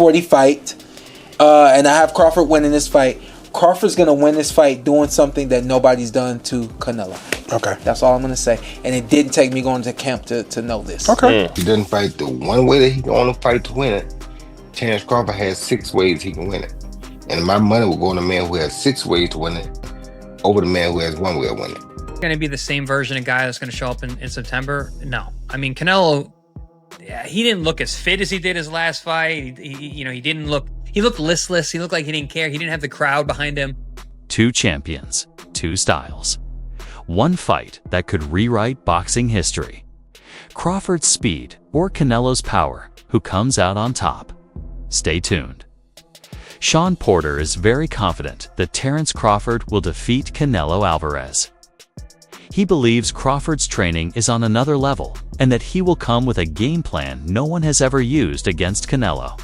640 fight, and I have Crawford winning this fight. Crawford's going to win this fight doing something that nobody's done to Canelo. Okay. That's all I'm going to say. And it didn't take me going to camp to know this. Okay. He doesn't fight the one way that he can only fight to win it. Terence Crawford has 6 ways he can win it. And my money will go on the man who has 6 ways to win it over the man who has 1 way to win it. Going to be the same version of guy that's going to show up in September? No. I mean, Canelo, he didn't look as fit as he did his last fight. He didn't look... He looked listless. He looked like he didn't care. He didn't have the crowd behind him. 2 champions, 2 styles. 1 fight that could rewrite boxing history. Crawford's speed or Canelo's power, who comes out on top? Stay tuned. Shawn Porter is very confident that Terence Crawford will defeat Canelo Alvarez. He believes Crawford's training is on another level and that he will come with a game plan no one has ever used against Canelo.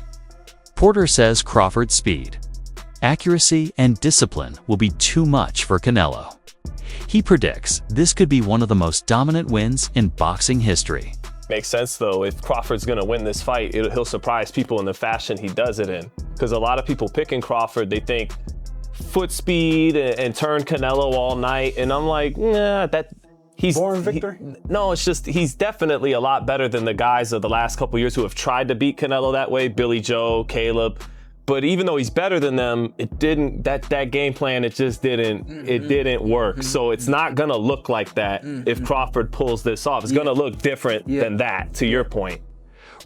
Porter says Crawford's speed, accuracy, and discipline will be too much for Canelo. He predicts this could be one of the most dominant wins in boxing history. Makes sense, though. If Crawford's going to win this fight, he'll surprise people in the fashion he does it in. Because a lot of people picking Crawford, they think foot speed and turn Canelo all night. And I'm like, nah, he's born victor? No, it's just he's definitely a lot better than the guys of the last couple years who have tried to beat Canelo that way, Billy Joe, Caleb. But even though he's better than them, it didn't that game plan, it just didn't work. So it's not gonna look like that if Crawford pulls this off. It's gonna look different than that, to your point.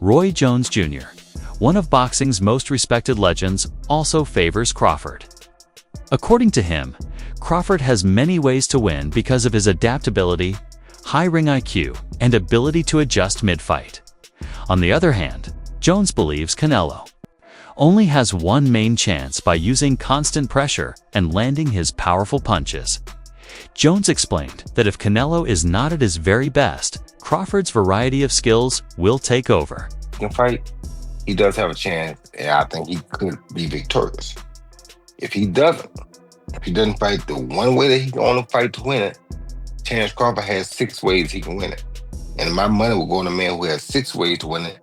Roy Jones Jr., one of boxing's most respected legends, also favors Crawford. According to him, Crawford has many ways to win because of his adaptability, high ring IQ, and ability to adjust mid-fight. On the other hand, Jones believes Canelo only has one main chance by using constant pressure and landing his powerful punches. Jones explained that if Canelo is not at his very best, Crawford's variety of skills will take over. He can fight. He does have a chance, and I think he could be victorious. If he doesn't fight the one way that he can only fight to win it, Terence Crawford has 6 ways he can win it. And my money will go on the man who has 6 ways to win it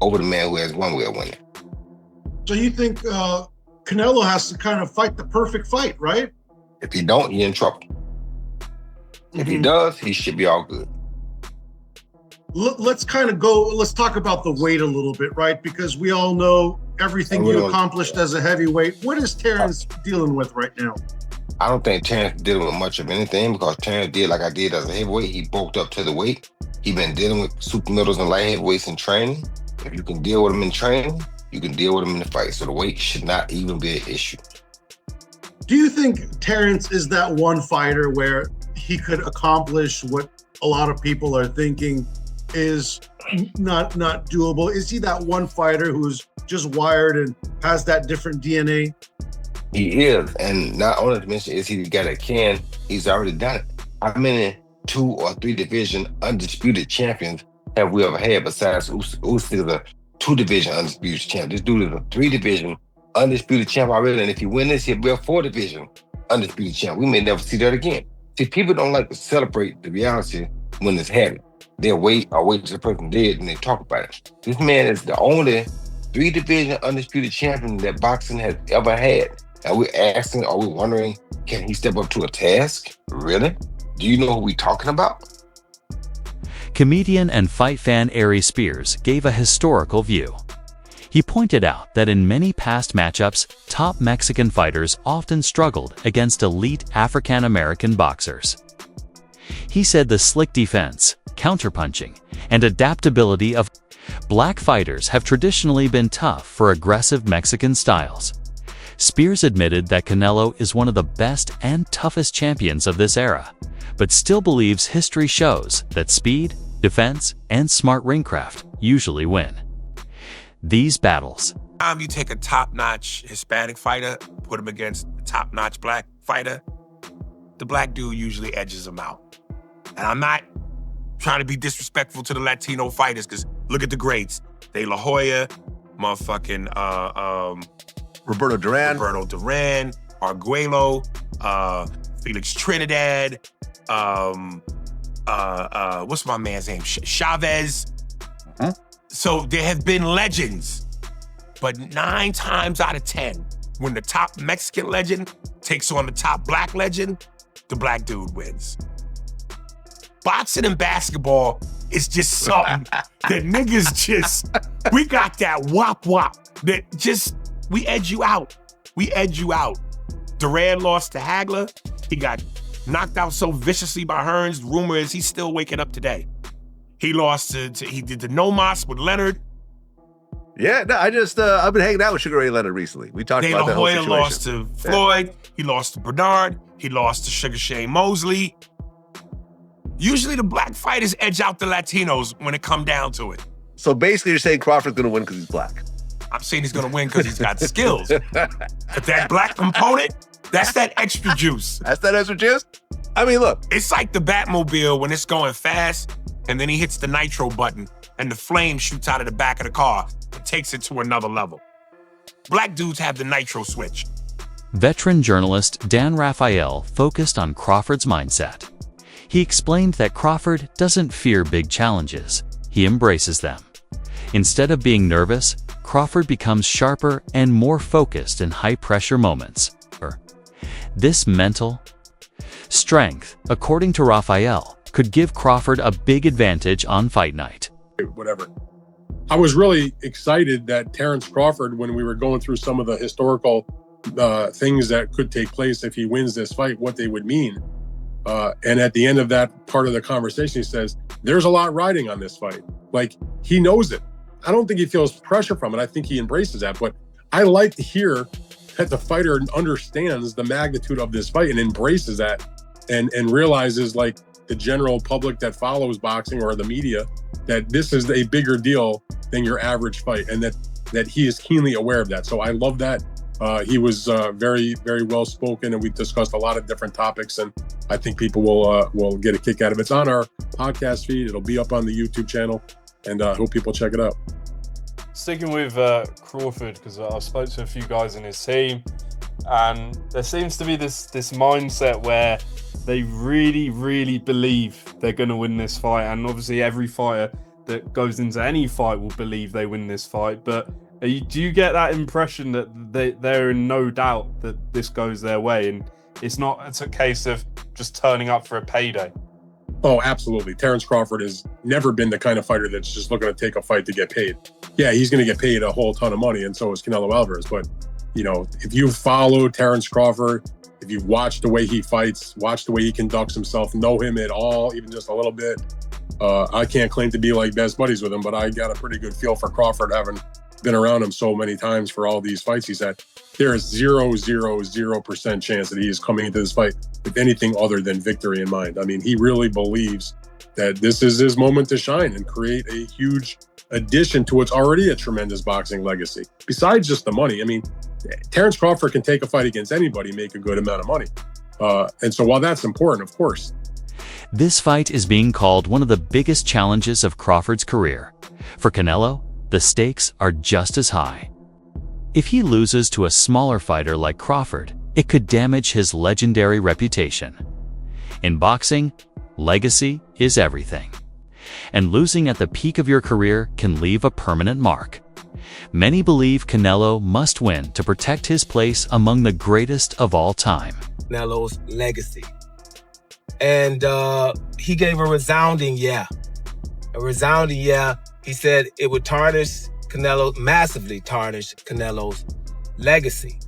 over the man who has 1 way to win it. So you think Canelo has to kind of fight the perfect fight, right? If he don't, he's in trouble. If he does, he should be all good. Let's talk about the weight a little bit, right? Because we all know everything you accomplished as a heavyweight. What is Terence dealing with right now? I don't think Terence is dealing with much of anything because Terence did like I did as a heavyweight. He bulked up to the weight. He's been dealing with super middles and light heavyweights in training. If you can deal with him in training, you can deal with him in the fight. So the weight should not even be an issue. Do you think Terence is that one fighter where he could accomplish what a lot of people are thinking is not doable? Is he that one fighter who's just wired and has that different DNA? He is, and not only to mention is he the guy that can, he's already done it. How many 2 or 3 division undisputed champions have we ever had besides Usyk is a 2 division undisputed champ? This dude is a 3 division undisputed champ already, and if he win this, he'll be a 4 division undisputed champ. We may never see that again. See, people don't like to celebrate the reality when it's happening. They'll wait till the person dead and they talk about it. This man is the only 3 division undisputed champion that boxing has ever had. Are we wondering, can he step up to a task? Really? Do you know who we're talking about? Comedian and fight fan Aries Spears gave a historical view. He pointed out that in many past matchups, top Mexican fighters often struggled against elite African-American boxers. He said the slick defense, counterpunching, and adaptability of black fighters have traditionally been tough for aggressive Mexican styles. Spears admitted that Canelo is one of the best and toughest champions of this era, but still believes history shows that speed, defense, and smart ringcraft usually win these battles. You take a top-notch Hispanic fighter, put him against a top-notch black fighter, the black dude usually edges him out. And I'm not trying to be disrespectful to the Latino fighters, because look at the greats. De La Hoya, motherfucking Roberto Duran, Arguello, Felix Trinidad, what's my man's name? Chavez. So there have been legends But 9 times out of 10, when the top Mexican legend takes on the top black legend, the black dude wins. Boxing and basketball is just something that niggas just, we got that wop that just, we edge you out. We edge you out. Duran lost to Hagler. He got knocked out so viciously by Hearns. Rumor is he's still waking up today. He lost he did the no mas with Leonard. Yeah, no, I've been hanging out with Sugar Ray Leonard recently. We talked about that whole situation. Lost to Floyd. He lost to Bernard. He lost to Sugar Shane Mosley. Usually the black fighters edge out the Latinos when it come down to it. So basically you're saying Crawford's going to win because he's black. I'm saying he's going to win because he's got skills. But that black component, that's that extra juice. That's that extra juice? I mean, look. It's like the Batmobile when it's going fast and then he hits the nitro button and the flame shoots out of the back of the car and takes it to another level. Black dudes have the nitro switch. Veteran journalist Dan Raphael focused on Crawford's mindset. He explained that Crawford doesn't fear big challenges, he embraces them. Instead of being nervous, Crawford becomes sharper and more focused in high-pressure moments. This mental strength, according to Raphael, could give Crawford a big advantage on fight night. Whatever. I was really excited that Terence Crawford, when we were going through some of the historical things that could take place if he wins this fight, what they would mean. And at the end of that part of the conversation, he says, there's a lot riding on this fight. Like, he knows it. I don't think he feels pressure from it. I think he embraces that. But I like to hear that the fighter understands the magnitude of this fight and embraces that and realizes, like the general public that follows boxing or the media, that this is a bigger deal than your average fight, and that he is keenly aware of that. So I love that. He was very, very well spoken, and we discussed a lot of different topics, and I think people will get a kick out of it. It's on our podcast feed. It'll be up on the YouTube channel, and I hope people check it out. Sticking with Crawford, because I spoke to a few guys in his team, and there seems to be this mindset where they really, really believe they're going to win this fight, and obviously every fighter that goes into any fight will believe they win this fight, but do you get that impression that they're in no doubt that this goes their way, and it's a case of just turning up for a payday? Oh, absolutely. Terence Crawford has never been the kind of fighter that's just looking to take a fight to get paid. Yeah, he's going to get paid a whole ton of money, and so is Canelo Alvarez. But, you know, if you follow Terence Crawford, if you watch the way he fights, watch the way he conducts himself, know him at all, even just a little bit, I can't claim to be like best buddies with him, but I got a pretty good feel for Crawford, having been around him so many times for all these fights he's had. There is 0.000% chance that he is coming into this fight with anything other than victory in mind. I mean, he really believes that this is his moment to shine and create a huge addition to what's already a tremendous boxing legacy. Besides just the money, I mean, Terence Crawford can take a fight against anybody, make a good amount of money. And so while that's important, of course. This fight is being called one of the biggest challenges of Crawford's career. For Canelo, the stakes are just as high. If he loses to a smaller fighter like Crawford, it could damage his legendary reputation. In boxing, legacy is everything. And losing at the peak of your career can leave a permanent mark. Many believe Canelo must win to protect his place among the greatest of all time. Canelo's legacy. And he gave a resounding yeah. A resounding yeah. He said it would massively tarnish Canelo's legacy.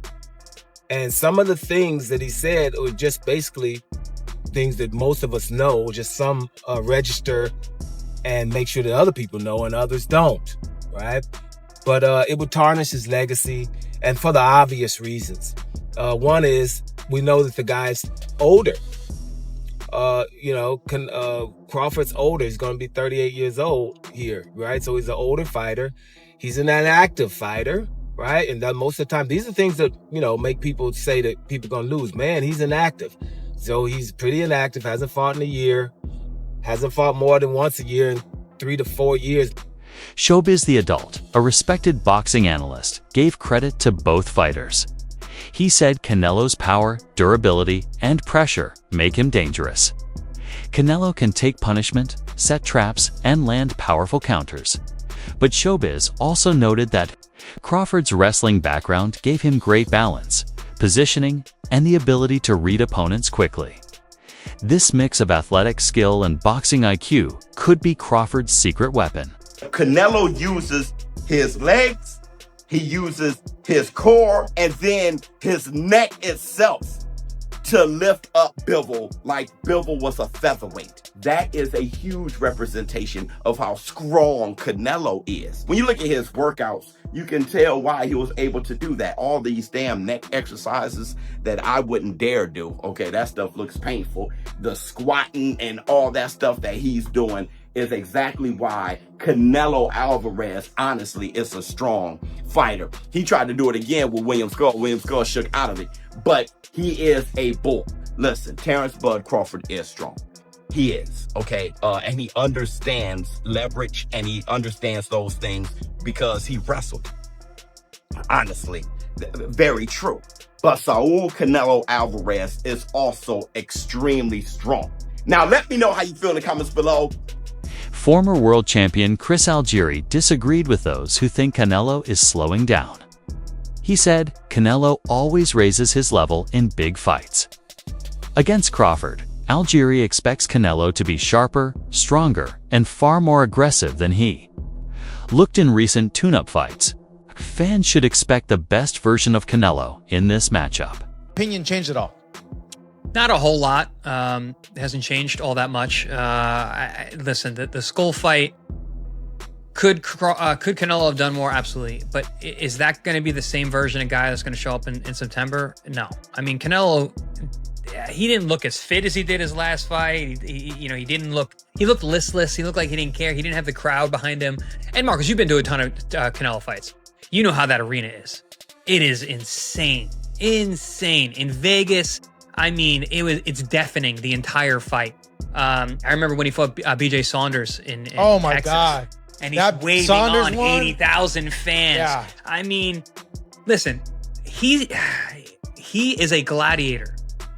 And some of the things that he said were just basically things that most of us know, just some register and make sure that other people know and others don't, right? But it would tarnish his legacy, and for the obvious reasons. One is, we know that the guy's older. Crawford's older. He's going to be 38 years old here, right? So he's an older fighter. He's an inactive fighter, right? And most of the time, these are things that, make people say that people are going to lose. Man, he's inactive. So he's pretty inactive, hasn't fought in a year, hasn't fought more than once a year in 3 to 4 years. Showbiz the Adult, a respected boxing analyst, gave credit to both fighters. He said Canelo's power, durability, and pressure make him dangerous. Canelo can take punishment, set traps, and land powerful counters. But Showbiz also noted that Crawford's wrestling background gave him great balance, positioning, and the ability to read opponents quickly. This mix of athletic skill and boxing IQ could be Crawford's secret weapon. Canelo uses his legs, he uses his core, and then his neck itself to lift up Bivol like Bivol was a featherweight. That is a huge representation of how strong Canelo is. When you look at his workouts, you can tell why he was able to do that. All these damn neck exercises that I wouldn't dare do. Okay, that stuff looks painful. The squatting and all that stuff that he's doing is exactly why Canelo Alvarez, honestly, is a strong fighter. He tried to do it again with William Skull. William Skull shook out of it, but he is a bull. Listen, Terence Bud Crawford is strong. He is, okay? And he understands leverage and he understands those things because he wrestled. Honestly, very true. But Saul Canelo Alvarez is also extremely strong. Now, let me know how you feel in the comments below. Former world champion Chris Algieri disagreed with those who think Canelo is slowing down. He said Canelo always raises his level in big fights. Against Crawford, Algieri expects Canelo to be sharper, stronger, and far more aggressive than he. Looked in recent tune-up fights, fans should expect the best version of Canelo in this matchup. Opinion changed at all? Not a whole lot. It hasn't changed all that much. Listen, the skull fight, could Canelo have done more? Absolutely. But is that going to be the same version of guy that's going to show up in September? No. I mean, Canelo, he didn't look as fit as he did his last fight. He looked listless. He looked like he didn't care. He didn't have the crowd behind him. And Marcus, you've been to a ton of Canelo fights. You know how that arena is. It is insane. Insane. In Vegas, I mean, it's deafening the entire fight. I remember when he fought BJ Saunders in oh my Texas, God. and he's waving Saunders on won? 80,000 fans. Yeah. I mean, listen, he is a gladiator.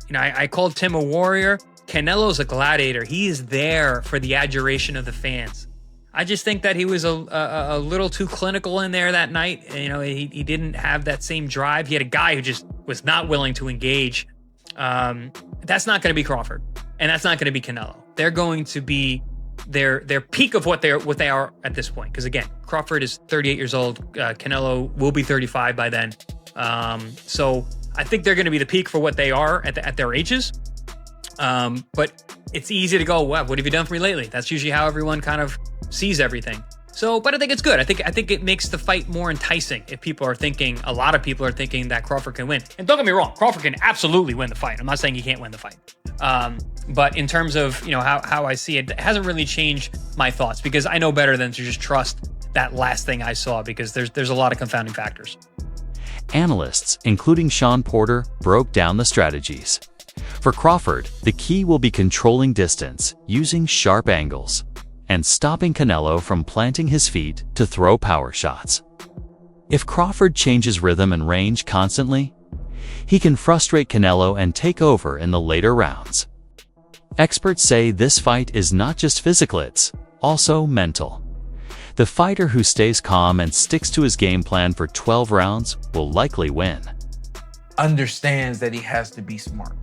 You know, I called Tim a warrior. Canelo's a gladiator. He is there for the adoration of the fans. I just think that he was a little too clinical in there that night. You know, he didn't have that same drive. He had a guy who just was not willing to engage. That's not going to be Crawford, and that's not going to be Canelo. They're going to be their peak of what they are at this point. Because again, Crawford is 38 years old. Canelo will be 35 by then. So I think they're going to be the peak for what they are at their ages. But it's easy to go, wow, what have you done for me lately? That's usually how everyone kind of sees everything. So, but I think it's good. I think it makes the fight more enticing if a lot of people are thinking that Crawford can win. And don't get me wrong, Crawford can absolutely win the fight. I'm not saying he can't win the fight. But in terms of, how I see it, it hasn't really changed my thoughts because I know better than to just trust that last thing I saw because there's a lot of confounding factors. Analysts, including Shawn Porter, broke down the strategies. For Crawford, the key will be controlling distance, using sharp angles, and stopping Canelo from planting his feet to throw power shots. If Crawford changes rhythm and range constantly, he can frustrate Canelo and take over in the later rounds. Experts say this fight is not just physical, it's also mental. The fighter who stays calm and sticks to his game plan for 12 rounds will likely win. Understands that he has to be smart.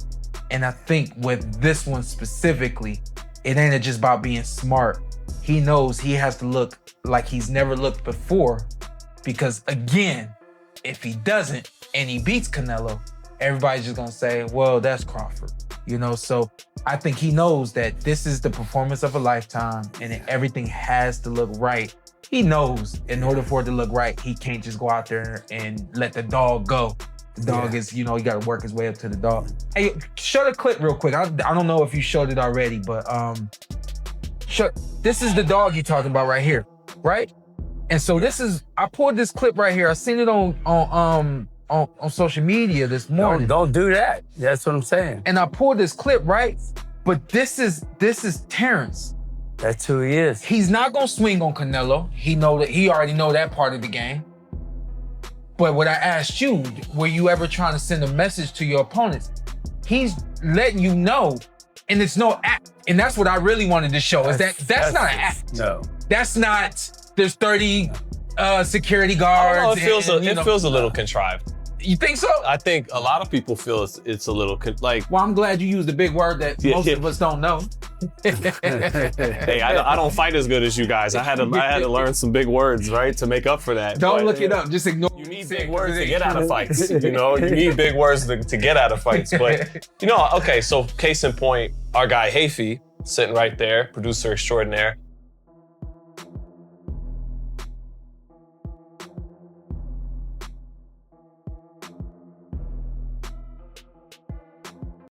And I think with this one specifically, it ain't just about being smart. He knows he has to look like he's never looked before because, again, if he doesn't and he beats Canelo, everybody's just going to say, well, that's Crawford. So I think he knows that this is the performance of a lifetime and everything has to look right. He knows in order for it to look right, he can't just go out there and let the dog go. The dog is, he got to work his way up to the dog. Hey, show the clip real quick. I don't know if you showed it already, but this is the dog you're talking about right here, right? And so I pulled this clip right here. I seen it on social media this morning. Don't do that. That's what I'm saying. And I pulled this clip, right? But this is Terence. That's who he is. He's not gonna swing on Canelo. He already know that part of the game. But what I asked you, were you ever trying to send a message to your opponents? He's letting you know, and it's no act. And that's what I really wanted to show, is that's not an act. No. That's there's 30 security I guards. don't know, it and, feels a little contrived. You think so? I think a lot of people feel it's a little like. Well, I'm glad you used a big word that most of us don't know. Hey, I don't fight as good as you guys. I had to learn some big words, right, to make up for that. Don't look it up. Just ignore. You need big words to get out of fights. You know, you need big words to get out of fights. But okay. So case in point, our guy Hafey sitting right there, producer extraordinaire.